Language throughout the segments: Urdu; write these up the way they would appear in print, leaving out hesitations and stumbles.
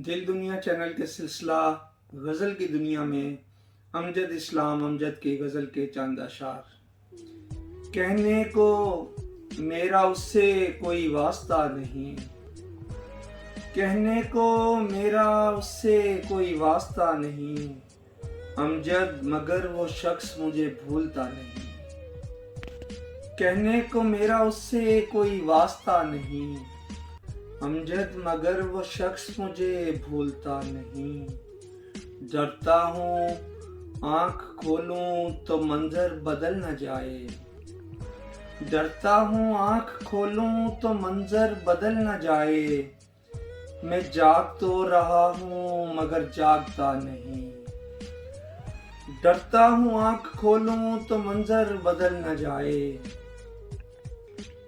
دل دنیا چینل کے سلسلہ غزل کی دنیا میں امجد اسلام امجد کی غزل کے چند اشعار۔ کہنے کو میرا اس سے کوئی واسطہ نہیں، کہنے کو میرا اس سے کوئی واسطہ نہیں، امجد مگر وہ شخص مجھے بھولتا نہیں۔ کہنے کو میرا اس سے کوئی واسطہ نہیں، امجد مگر وہ شخص مجھے بھولتا نہیں۔ ڈرتا ہوں آنکھ کھولوں تو منظر بدل نہ جائے، ڈرتا ہوں آنکھ کھولوں تو منظر بدل نہ جائے، میں جاگ تو رہا ہوں مگر جاگتا نہیں۔ ڈرتا ہوں آنکھ کھولوں تو منظر بدل نہ جائے،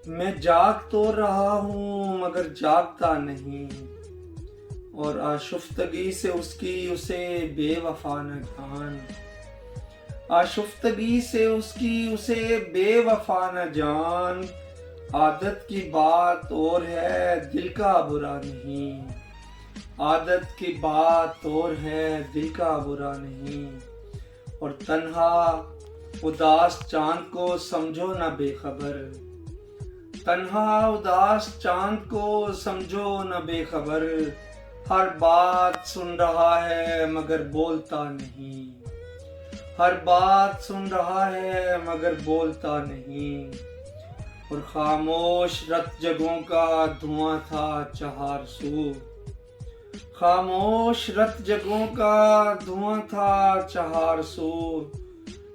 میں جاگ تو رہا ہوں مگر جاگتا نہیں۔ اور آشفتگی سے اس کی اسے بے وفا نہ جان، آشفتگی سے اس کی اسے بے وفا نہ جان، عادت کی بات اور ہے دل کا برا نہیں، عادت کی بات اور ہے دل کا برا نہیں۔ اور تنہا اداس چاند کو سمجھو نہ بے خبر، تنہا اداس چاند کو سمجھو نہ بے خبر، ہر بات سن رہا ہے مگر بولتا نہیں، ہر بات سن رہا ہے مگر بولتا نہیں۔ اور خاموش رت جگوں کا دھواں تھا چہار سو، خاموش رت جگوں کا دھواں تھا چہار سو،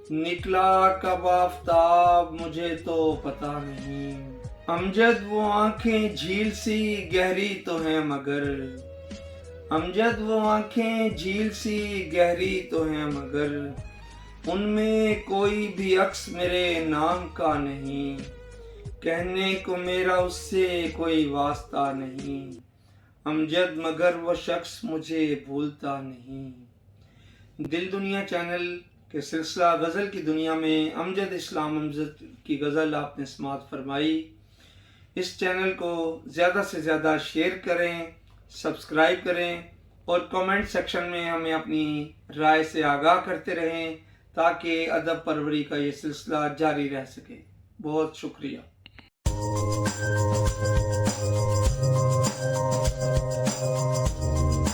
نکلا کب آفتاب مجھے تو پتا نہیں۔ امجد وہ آنکھیں جھیل سی گہری تو ہیں مگر، امجد وہ آنکھیں جھیل سی گہری تو ہیں مگر، ان میں کوئی بھی عکس میرے نام کا نہیں، کہنے کو میرا اس سے کوئی واسطہ نہیں، امجد مگر وہ شخص مجھے بھولتا نہیں۔ دل دنیا چینل کے سلسلہ غزل کی دنیا میں امجد اسلام امجد کی غزل آپ نے سماعت فرمائی۔ اس چینل کو زیادہ سے زیادہ شیئر کریں، سبسکرائب کریں اور کامنٹ سیکشن میں ہمیں اپنی رائے سے آگاہ کرتے رہیں تاکہ ادب پروری کا یہ سلسلہ جاری رہ سکے۔ بہت شکریہ۔